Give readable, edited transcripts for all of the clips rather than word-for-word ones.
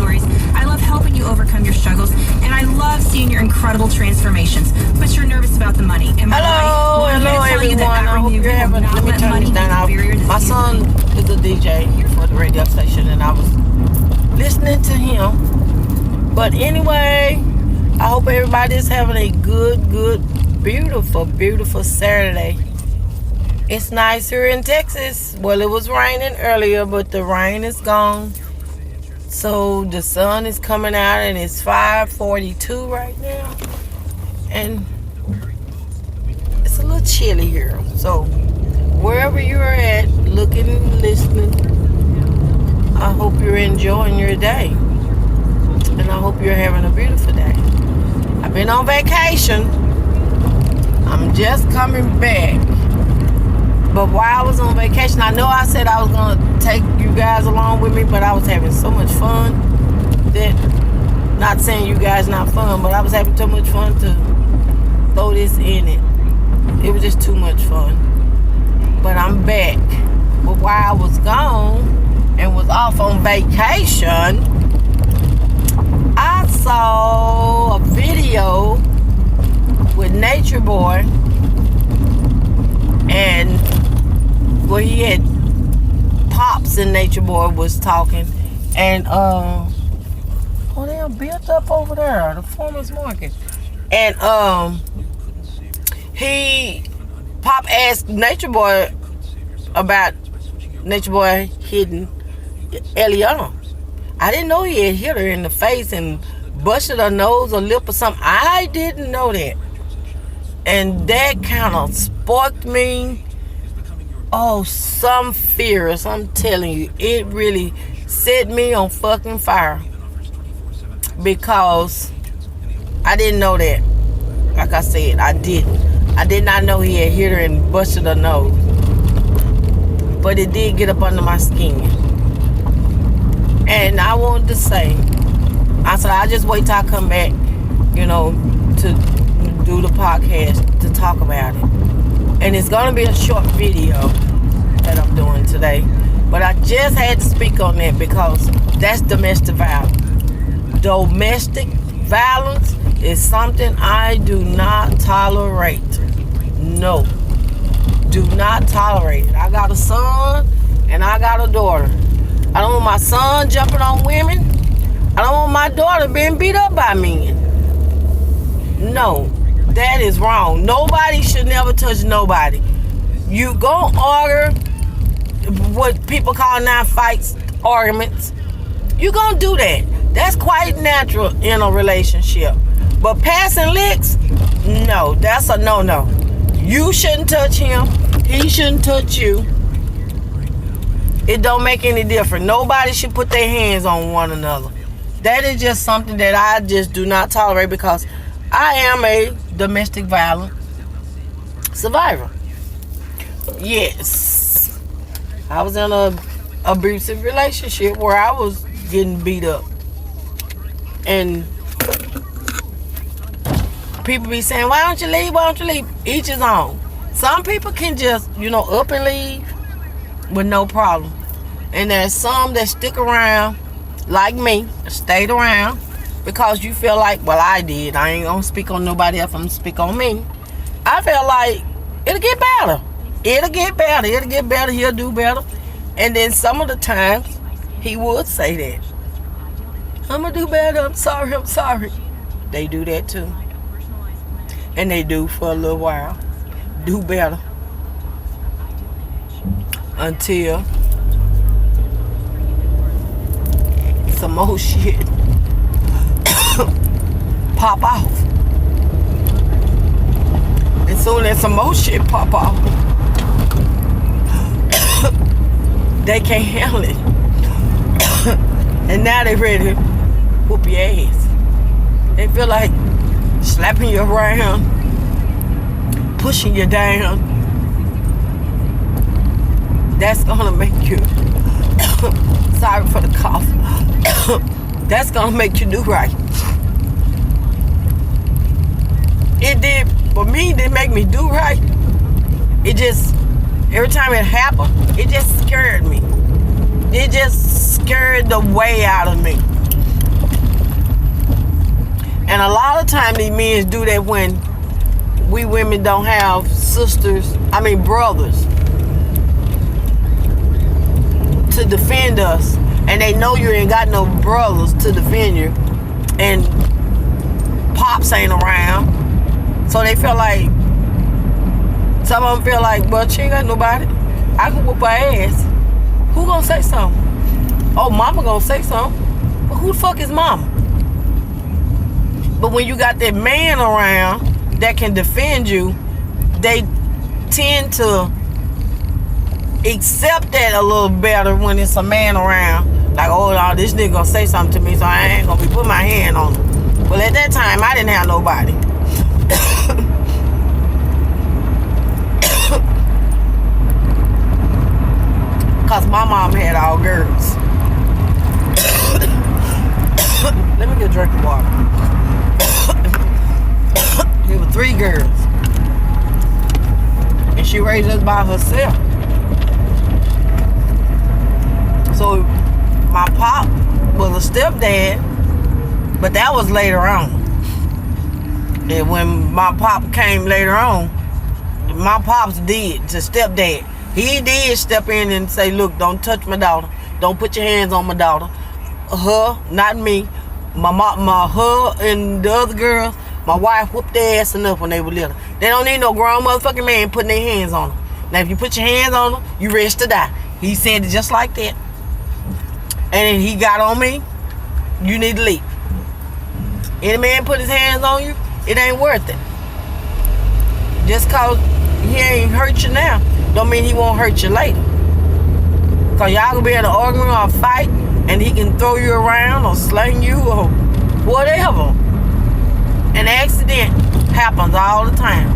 stories. I love helping you overcome your struggles, and I love seeing your incredible transformations. But you're nervous about the money. Am I right? Well, I'm here to tell you that everyone. I hope you're having. Let me turn this down. My son is a DJ for the radio station, and I was listening to him. But anyway, I hope everybody's having a good, beautiful Saturday. It's nice here in Texas. Well, it was raining earlier, but the rain is gone. So the sun is coming out, and it's 5:42 right now. And it's a little chilly here. So wherever you're at, looking and listening, I hope you're enjoying your day. And I hope you're having a beautiful day. I've been on vacation. I'm just coming back. But while I was on vacation, I know I said I was going to take you guys along with me, but I was having so much fun that, not saying you guys not fun, but I was having too much fun to throw this in it. It was just too much fun. But I'm back. But while I was gone and was off on vacation, I saw a video with Nature Boy, and where he had Pops and Nature Boy was talking, and they're built up over there, the farmers market, and Pop asked Nature Boy about Nature Boy hitting Eliana. I didn't know he had hit her in the face and busted her nose or lip or something. I didn't know that. And that kind of sparked me. Oh, some fears. I'm telling you, it really set me on fucking fire. Because I didn't know that. Like I said, I didn't. I did not know he had hit her and busted her nose. But it did get up under my skin. And I wanted to say, I said, I'll just wait till I come back, to do the podcast, to talk about it. And it's going to be a short video that I'm doing today. But I just had to speak on that because that's domestic violence. Domestic violence is something I do not tolerate. No. Do not tolerate it. I got a son and I got a daughter. I don't want my son jumping on women. I don't want my daughter being beat up by men. No, that is wrong. Nobody should never touch nobody. You go argue what people call now fights, arguments. You gonna do that. That's quite natural in a relationship. But passing licks, no, that's a no-no. You shouldn't touch him. He shouldn't touch you. It don't make any difference. Nobody should put their hands on one another. That is just something that I just do not tolerate because I am a domestic violence survivor. Yes. I was in an abusive relationship where I was getting beat up. And people be saying, why don't you leave? Why don't you leave? Each his own. Some people can just, up and leave with no problem. And there's some that stick around, like me, stayed around because you feel like, well, I did. I ain't gonna speak on nobody else. I'm gonna speak on me. I feel like it'll get better. It'll get better. It'll get better. He'll do better. And then some of the times he would say that. I'm gonna do better. I'm sorry. They do that too. And they do for a little while. Do better. Until some more shit pop off. And soon as some more shit pop off, they can't handle it. And now they ready to whoop your ass. They feel like slapping you around, pushing you down. That's gonna make you sorry for the cough. That's gonna make you do right. It did for me. It didn't make me do right. It just, every time it happened, it just scared me. It just scared the way out of me. And a lot of time these men do that when we women don't have brothers to defend us. And they know you ain't got no brothers to defend you. And pops ain't around. So they feel like, some of them feel like, well, she ain't got nobody. I can whoop her ass. Who gonna say something? Oh, mama gonna say something. But who the fuck is mama? But when you got that man around that can defend you, they tend to accept that a little better when it's a man around. Like, oh, no, this nigga gonna say something to me, so I ain't gonna be putting my hand on him. Well, at that time, I didn't have nobody. Cause my mom had all girls. Let me get a drink of water. There were 3 girls. And she raised us by herself. So my pop was a stepdad, but that was later on. And when my pop came later on, my pops did to stepdad. He did step in and say, look, don't touch my daughter. Don't put your hands on my daughter. Her, not me. Her and the other girls, my wife whooped their ass enough when they were little. They don't need no grown motherfucking man putting their hands on them. Now, if you put your hands on them, you rest to die. He said it just like that. And then he got on me, you need to leave. Any man put his hands on you, it ain't worth it. Just cause he ain't hurt you now, don't mean he won't hurt you later. Cause y'all gonna be in an argument or a fight, and he can throw you around or sling you or whatever. An accident happens all the time.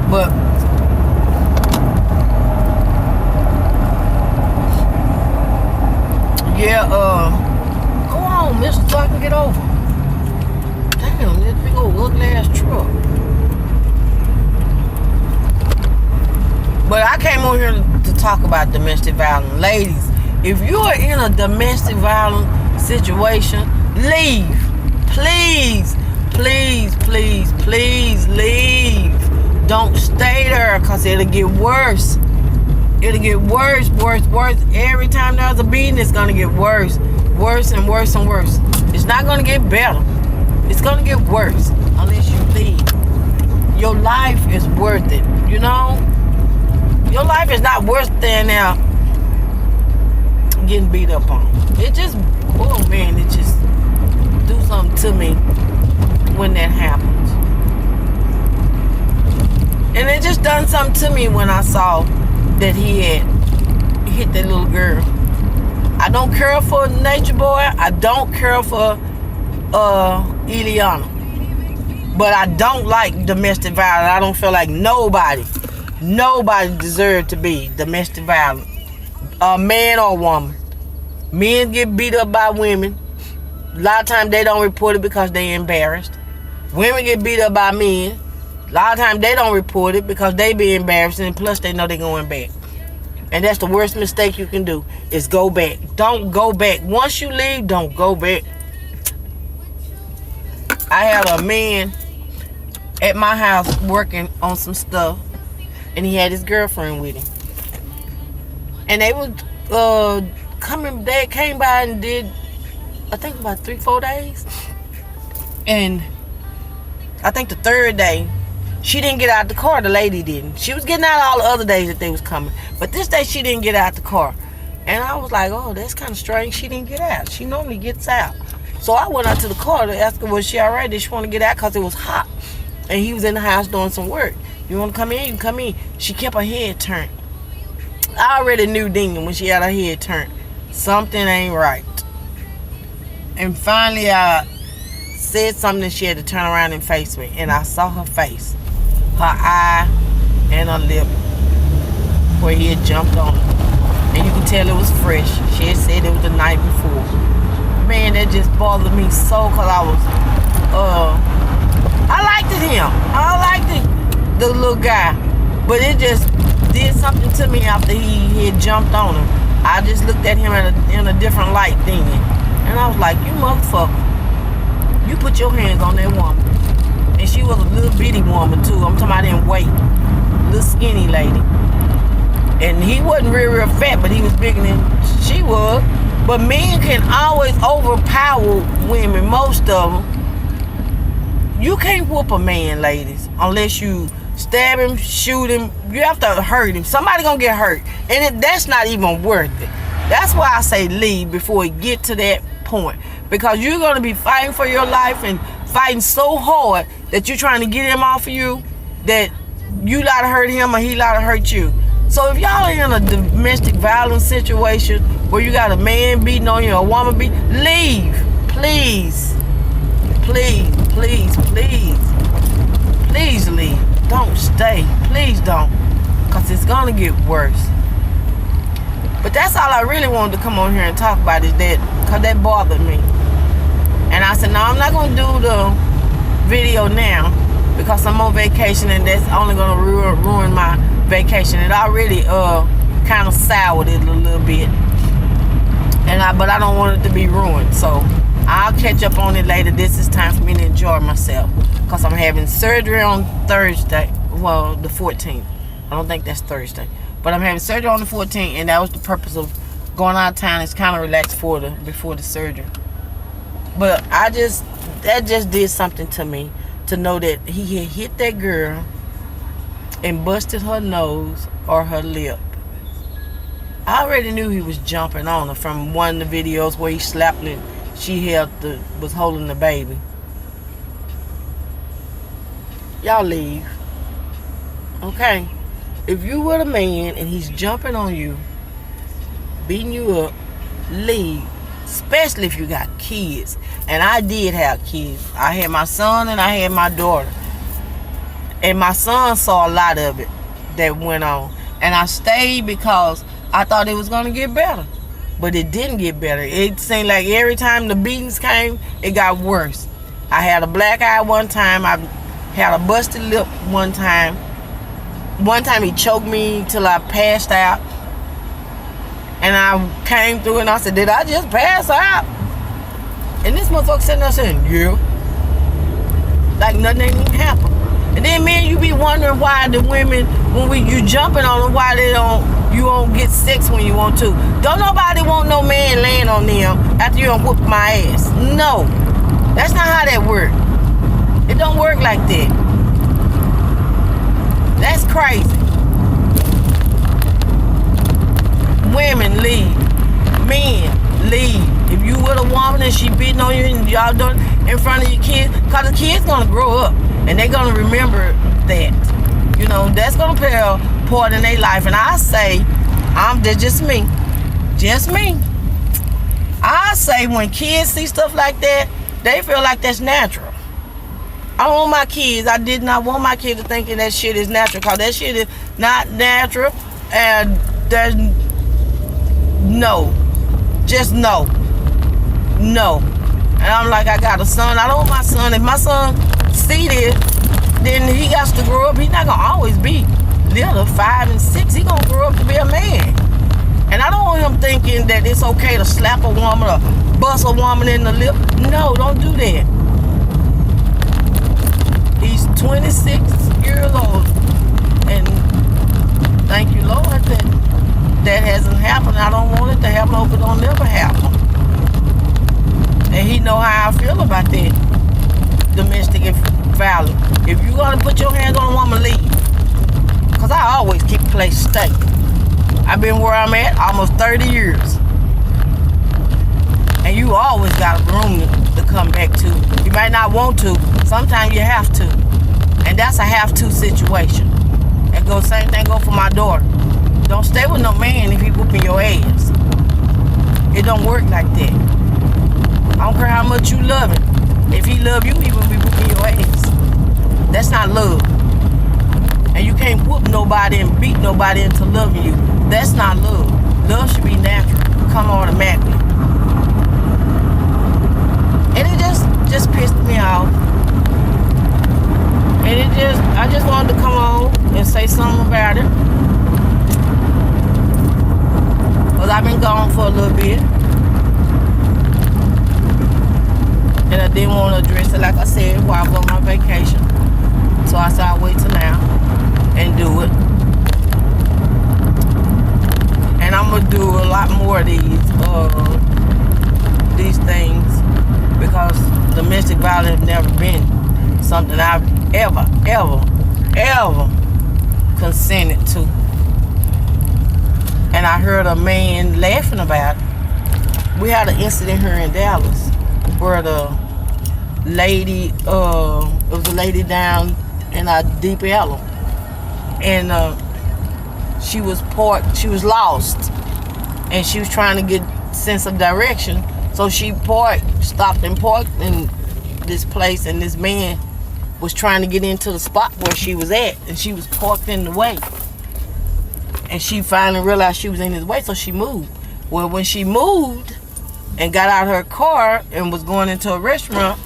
But yeah, go on, mister, so I can get over. Damn, this big old ugly ass truck. But I came on here to talk about domestic violence. Ladies, if you are in a domestic violence situation, leave. Please, please, please, please leave. Don't stay there, because it'll get worse. It'll get worse, worse, worse. Every time there's a beating, it's going to get worse. Worse and worse and worse. It's not going to get better. It's going to get worse unless you leave. Your life is worth it, you know? Your life is not worth staying out getting beat up on. It just, oh man, it just do something to me when that happens. And it just done something to me when I saw that he had hit that little girl. I don't care for Nature Boy. I don't care for Eliana. But I don't like domestic violence. I don't feel like nobody deserves to be domestic violence. A man or woman. Men get beat up by women. A lot of times they don't report it because they're embarrassed. Women get beat up by men. A lot of times they don't report it because they be embarrassed, and plus they know they're going back. And that's the worst mistake you can do, is go back. Don't go back. Once you leave, don't go back. I had a man at my house working on some stuff, and he had his girlfriend with him. And they was they came by and did, I think about 3-4 days. And I think the 3rd day, she didn't get out the car. The lady didn't. She was getting out all the other days that they was coming. But this day, she didn't get out the car. And I was like, oh, that's kind of strange. She didn't get out. She normally gets out. So I went out to the car to ask her, was she all right? Did she want to get out? Because it was hot. And he was in the house doing some work. You want to come in? You can come in. She kept her head turned. I already knew then when she had her head turned, something ain't right. And finally, I said something, she had to turn around and face me. And I saw her face, her eye, and her lip, where he had jumped on her. And you could tell it was fresh. She had said it was the night before. Man, that just bothered me so, because I liked him. I liked the little guy. But it just did something to me after he had jumped on him. I just looked at him in a different light then. And I was like, you motherfucker. You put your hands on that woman. And she was a little bitty woman too. I'm talking about in weight. Little skinny lady. And he wasn't real fat, but he was bigger than she was. But men can always overpower women, most of them. You can't whoop a man, ladies, unless you stab him, shoot him. You have to hurt him. Somebody gonna get hurt. And that's not even worth it. That's why I say leave before it get to that point. Because you're gonna be fighting for your life and fighting so hard that you're trying to get him off of you that you got to hurt him or he got to hurt you. So if y'all are in a domestic violence situation where you got a man beating on you or a woman beating, leave. Please. Please, please, please. Please leave. Don't stay. Please don't. Because it's going to get worse. But that's all I really wanted to come on here and talk about is that, because that bothered me. And I said, no, I'm not going to do the video now because I'm on vacation and that's only going to ruin my vacation. It already kind of soured it a little bit. But I don't want it to be ruined. So I'll catch up on it later. This is time for me to enjoy myself because I'm having surgery on Thursday. Well, the 14th. I don't think that's Thursday. But I'm having surgery on the 14th, and that was the purpose of going out of town. It's kind of relaxed before the surgery. But that just did something to me to know that he had hit that girl and busted her nose or her lip. I already knew he was jumping on her from one of the videos where he slapped her. She was holding the baby. Y'all leave. Okay? If you were a man and he's jumping on you, beating you up, leave. Especially if you got kids. And I did have kids. I had my son and I had my daughter. And my son saw a lot of it that went on. And I stayed because I thought it was going to get better. But it didn't get better. It seemed like every time the beatings came, it got worse. I had a black eye one time. I had a busted lip one time. One time he choked me till I passed out. And I came through and I said, did I just pass out? And this motherfucker sitting there saying, yeah. Like nothing ain't even happened. And then man, you be wondering why the women, when you jumping on them, why you don't get sex when you want to. Don't nobody want no man laying on them after you done whoop my ass. No. That's not how that works. It don't work like that. That's crazy. Women, leave. Men, leave. If you with a woman and she beating on you and y'all doing it in front of your kids, because the kids gonna grow up and they gonna remember that. You know, that's gonna play a part in their life. And I say, that's just me. Just me. I say when kids see stuff like that, they feel like that's natural. I want my kids, I did not want my kids to think that shit is natural, because that shit is not natural. And there's no. Just no. No. And I'm like, I got a son. I don't want my son. If my son see this, then he got to grow up. He's not going to always be little, 5 and 6. He's going to grow up to be a man. And I don't want him thinking that it's okay to slap a woman or bust a woman in the lip. No, don't do that. He's 26 years old. And thank you, Lord, that hasn't happened. I don't want it to happen. I hope it don't never happen. And he know how I feel about that domestic violence. If you're going to put your hands on a woman, leave. Because I always keep a place to stay. I've been where I'm at almost 30 years. And you always got a room to come back to. You might not want to. Sometimes you have to. And that's a have-to situation. And same thing go for my daughter. Don't stay with no man if he whooping your ass. It don't work like that. I don't care how much you love him. If he love you, he will be whooping your ass. That's not love. And you can't whoop nobody and beat nobody into loving you. That's not love. Love should be natural. Come automatically. And it just pissed me off. And I just wanted to come on and say something about it. Because I've been gone for a little bit. And I didn't want to address it, like I said, while I was on my vacation. So I said I'll wait till now and do it. And I'm going to do a lot more of these things, because domestic violence has never been something I've ever consented to. And I heard a man laughing about it. We had an incident here in Dallas where the lady, it was a lady down in a Deep Ellum, and she was lost, and she was trying to get sense of direction. So she stopped and parked in this place, and this man was trying to get into the spot where she was at, and she was parked in the way. And she finally realized she was in his way, so she moved. Well, when she moved and got out of her car and was going into a restaurant,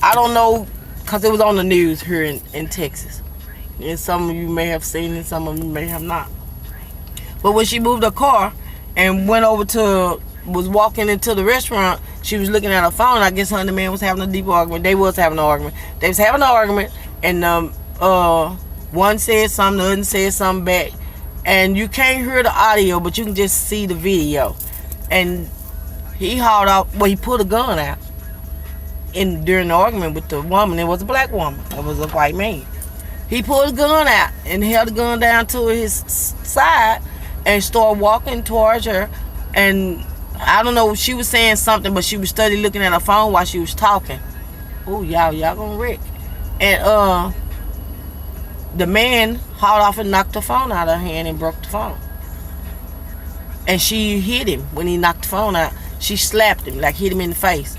I don't know, because it was on the news here in Texas. And some of you may have seen it, some of you may have not. But when she moved her car and went over was walking into the restaurant, she was looking at her phone. I guess her and the man was having a deep argument. They was having an argument. They was having an argument, and one said something, the other said something back. And you can't hear the audio, but you can just see the video. And he hauled out, he pulled a gun out during the argument with the woman. It was a black woman. It was a white man. He pulled a gun out and held the gun down to his side and started walking towards her. And I don't know, she was saying something, but she was steadily looking at her phone while she was talking. Oh, y'all gonna wreck. And the man hauled off and knocked the phone out of her hand and broke the phone. And she hit him when he knocked the phone out. She slapped him, like hit him in the face.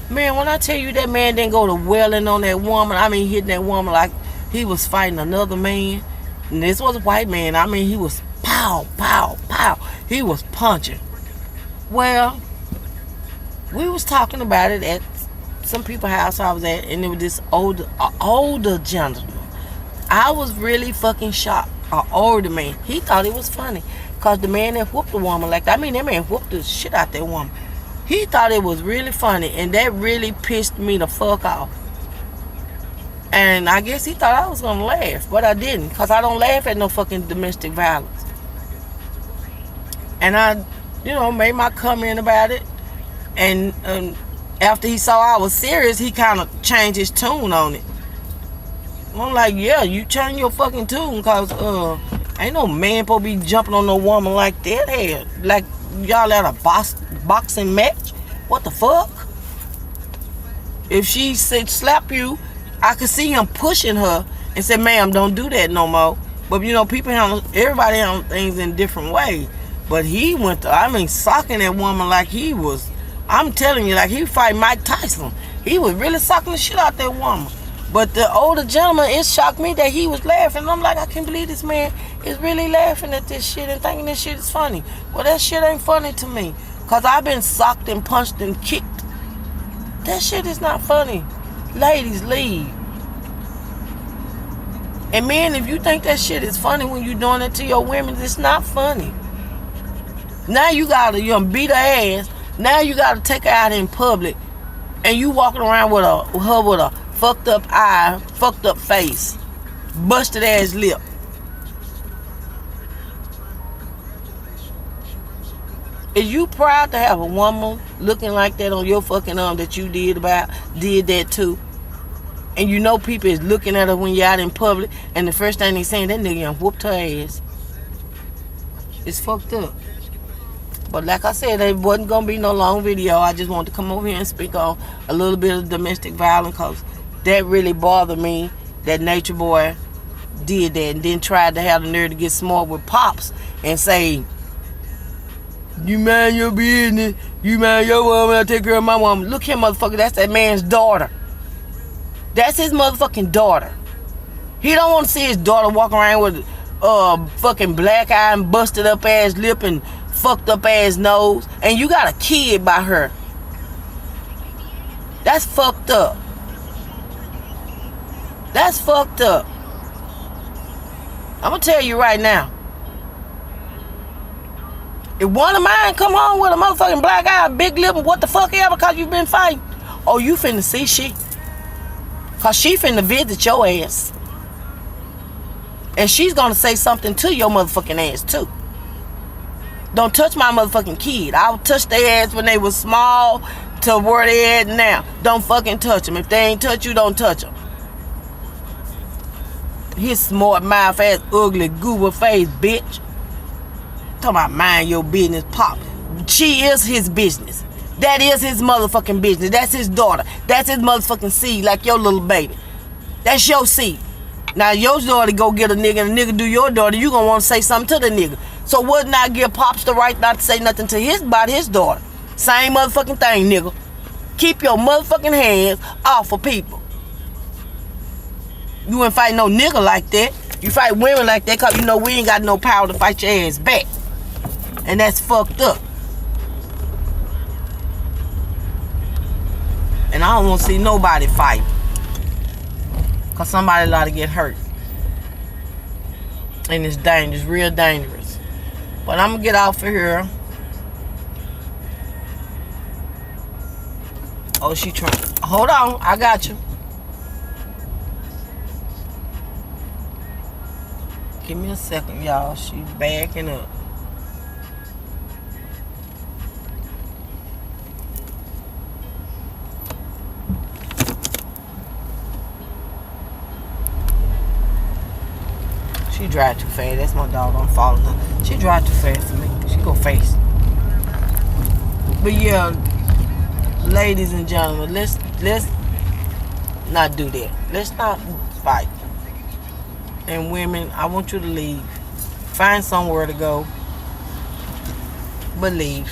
Man, when I tell you that man didn't go to wailing on that woman, I mean hitting that woman like he was fighting another man. And this was a white man. I mean, he was pow, pow, pow. He was punching. Well, we was talking about it at some people's house I was at, and it was this older gentleman. I was really fucking shocked. An older man. He thought it was funny, because the man that whooped the woman that man whooped the shit out that woman. He thought it was really funny, and that really pissed me the fuck off. And I guess he thought I was gonna laugh, but I didn't, because I don't laugh at no fucking domestic violence. And I, made my comment about it, and after he saw I was serious, he kind of changed his tune on it. I'm like, yeah, you change your fucking tune, because ain't no man supposed to be jumping on no woman like that. Hell, like y'all at a boxing match? What the fuck? If she said slap you, I could see him pushing her and say, ma'am, don't do that no more. But everybody handle things in different ways. But he went socking that woman like he was, I'm telling you, like he fight Mike Tyson. He was really socking the shit out that woman. But the older gentleman, it shocked me that he was laughing. I'm like, I can't believe this man is really laughing at this shit and thinking this shit is funny. Well, that shit ain't funny to me, because I've been socked and punched and kicked. That shit is not funny. Ladies, leave. And men, if you think that shit is funny when you're doing it to your women, it's not funny. Now you beat her ass. Now you gotta take her out in public, and you walking around with her fucked up eye, fucked up face, busted ass lip. Is you proud to have a woman looking like that on your fucking arm that you did that too? And people is looking at her when you're out in public, and the first thing they saying, that nigga done whooped her ass. It's fucked up. But like I said, it wasn't gonna be no long video. I just wanted to come over here and speak on a little bit of domestic violence, because that really bothered me that Nature Boy did that, and then tried to have the nerve to get smart with Pops and say, you mind your business, you mind your woman, I take care of my woman. Look here, motherfucker, that's that man's daughter. That's his motherfucking daughter. He don't want to see his daughter walk around with fucking black eye and busted up ass lip and fucked up ass nose, and you got a kid by her. That's fucked up. That's fucked up. I'm gonna tell you right now, If one of mine come home with a motherfucking black eye, big lip, and what the fuck ever, cause you been fighting, oh, you finna see shit. Cause she finna visit your ass. And she's gonna say something to your motherfucking ass too. Don't touch my motherfucking kid. I'll touch their ass when they was small to where they at now. Don't fucking touch them. If they ain't touch you, don't touch them. His smart mouth ass, ugly, goober face, bitch. Talking about mind your business, pop. She is his business. That is his motherfucking business. That's his daughter. That's his motherfucking seed, like your little baby. That's your seed. Now your daughter go get a nigga and a nigga do your daughter, you gonna want to say something to the nigga. So what not give Pops the right not to say nothing to his about his daughter? Same motherfucking thing, nigga. Keep your motherfucking hands off of people. You ain't fight no nigga like that. You fight women like that cause you know we ain't got no power to fight your ass back. And that's fucked up. And I don't want to see nobody fight. Cause somebody ought to get hurt. And it's dangerous, real dangerous. But I'm gonna get off of here. Oh, she trying. Hold on, I got you. Give me a second, y'all. She's backing up. She drive too fast. That's my dog. I'm following her. She drive too fast for me. She go fast. But yeah, ladies and gentlemen, let's not do that. Let's not fight. And women, I want you to leave. Find somewhere to go. But leave.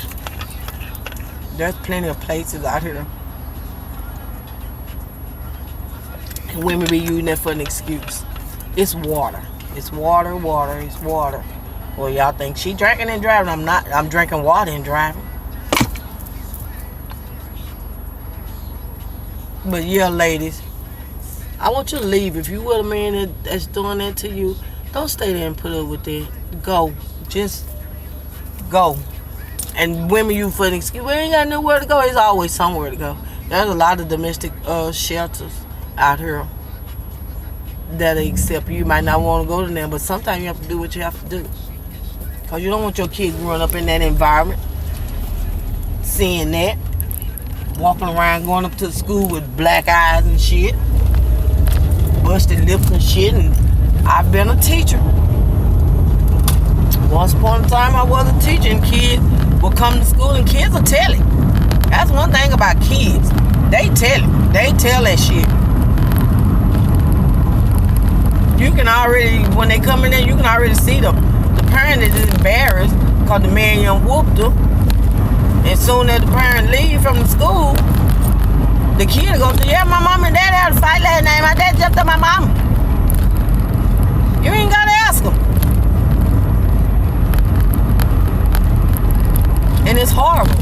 There's plenty of places out here. And women be using that for an excuse. It's water. It's water, water, it's water. Well, y'all think she drinking and driving. I'm not. I'm drinking water and driving. But yeah, ladies, I want you to leave. If you with a man that's doing that to you, don't stay there and put up with it. Go. Just go. And women, you for an excuse. We ain't got nowhere to go. There's always somewhere to go. There's a lot of domestic shelters out here that accept you. You might not want to go to them, but sometimes you have to do what you have to do. Because you don't want your kid growing up in that environment, seeing that, walking around, going up to the school with black eyes and shit, busted lips and shit. And I've been a teacher. Once upon a time, I was a teacher, and kids will come to school, and kids will tell it. That's one thing about kids. They tell it. They tell that shit. You can already, when they come in there, you can already see the parent is embarrassed because the man young whooped her. And soon as the parent leave from the school, the kid goes to, yeah, my mom and dad had a fight last night. My dad jumped on my mom. You ain't got to ask them. And it's horrible.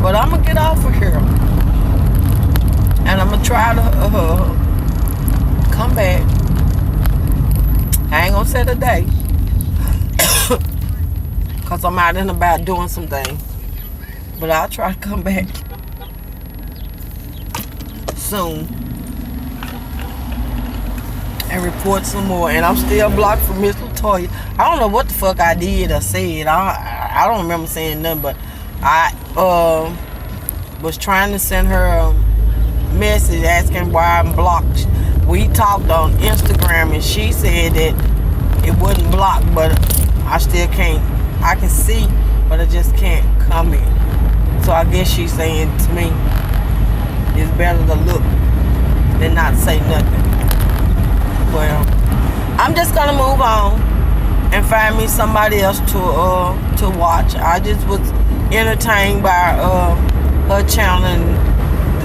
But I'm going to get off of here. And I'm going to try to come back. I ain't gonna say today. Cause I'm out and about doing some things. But I'll try to come back soon and report some more. And I'm still blocked from Miss Latoya. I don't know what the fuck I did or said. I don't remember saying nothing, but I was trying to send her a message asking why I'm blocked. We talked on Instagram and she said that it wasn't blocked, but I still can't. I can see, but I just can't comment. So I guess she's saying to me, it's better to look than not say nothing. Well, I'm just gonna move on and find me somebody else to watch. I just was entertained by her channel and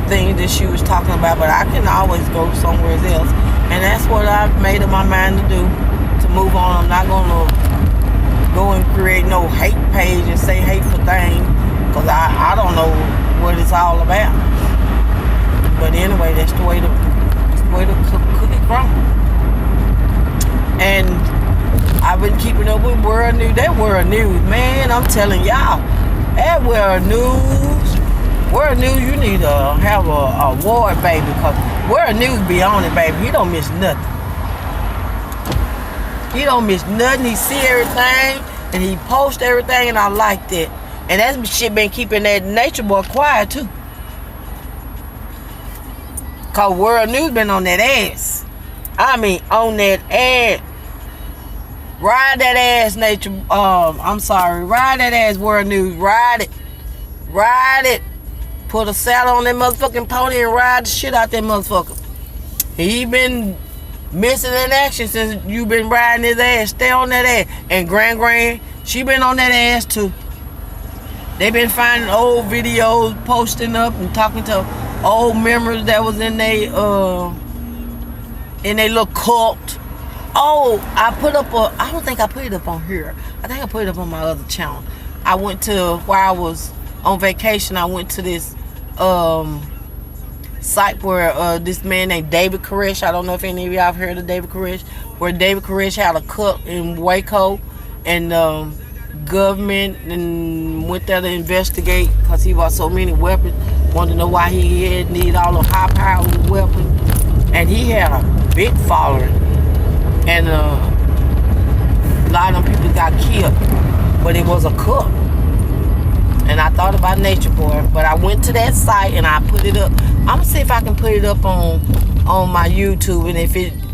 things that she was talking about, but I can always go somewhere else, and that's what I've made up my mind to do, to move on. I'm not gonna go and create no hate page and say hateful things, because I don't know what it's all about. But anyway, that's the way to cook it crumble. And I've been keeping up with World News. That World News, man, I'm telling y'all, that World News, you need to have a award, baby, because World News be on it, baby. He don't miss nothing. He don't miss nothing. He see everything, and he post everything, and I like that. And that shit been keeping that Nature Boy quiet, too. Because World News been on that ass. I mean, on that ass. Ride that ass, Nature. I'm sorry. Ride that ass, World News. Ride it. Ride it. Put a saddle on that motherfucking pony and ride the shit out that motherfucker. He been missing in action since you been riding his ass. Stay on that ass. And Gran, she been on that ass too. They been finding old videos, posting up and talking to old members that was in they little cult. Oh, I don't think I put it up on here. I think I put it up on my other channel. I went to, while I was on vacation, I went to this site where this man named David Koresh, I don't know if any of y'all have heard of David Koresh, where David Koresh had a cult in Waco, and government and went there to investigate because he bought so many weapons, wanted to know why he need all the high-powered weapons, and he had a big following, and a lot of them people got killed, but it was a cult. And I thought about Nature Boy, but I went to that site and I put it up. I'm gonna see if I can put it up on my YouTube, and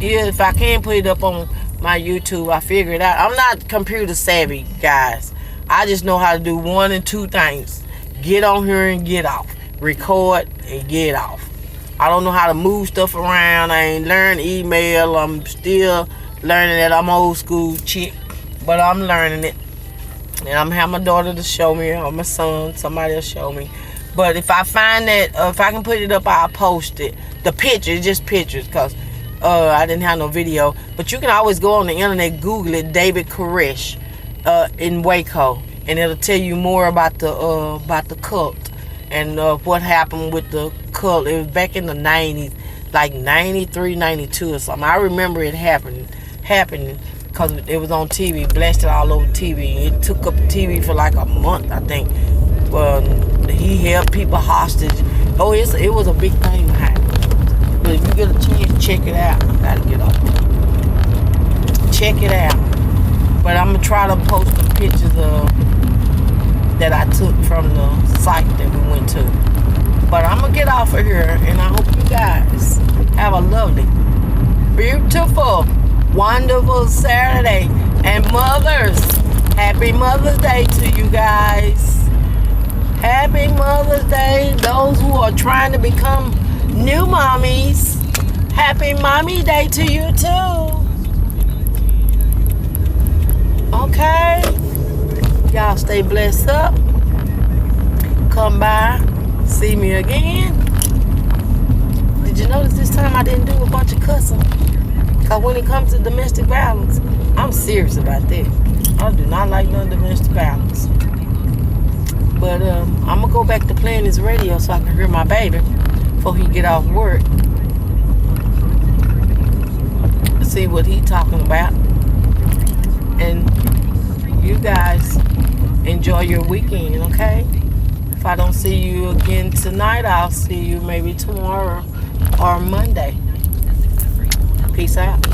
if I can put it up on my YouTube, I figure it out. I'm not computer savvy, guys. I just know how to do one and two things: get on here and get off, record and get off. I don't know how to move stuff around. I ain't learned email. I'm still learning that. I'm old school chick, but I'm learning it. And I'm gonna have my daughter to show me, or my son, somebody will show me. But if I find that, if I can put it up, I'll post it. The pictures, just pictures, because I didn't have no video. But you can always go on the internet, Google it, David Koresh in Waco, and it'll tell you more about the cult and what happened with the cult. It was back in the 90s, like 93, 92 or something. I remember it happening. Because it was on TV, blasted all over TV. It took up TV for like a month, I think. He held people hostage. Oh, it was a big thing behind it. But if you get a chance, check it out. I gotta get off. Check it out. But I'm gonna try to post the pictures that I took from the site that we went to. But I'm gonna get off of here, and I hope you guys have a lovely, beautiful, wonderful Saturday. And mothers, happy Mother's Day to you guys. Happy Mother's Day. Those who are trying to become new mommies, happy Mommy Day to you too. Okay, y'all stay blessed up. Come by, see me again. Did you notice this time I didn't do a bunch of cussing? Because when it comes to domestic violence, I'm serious about that. I do not like no domestic violence. But I'm going to go back to playing this radio so I can hear my baby before he get off work. See what he talking about. And you guys enjoy your weekend, okay? If I don't see you again tonight, I'll see you maybe tomorrow or Monday. Peace out.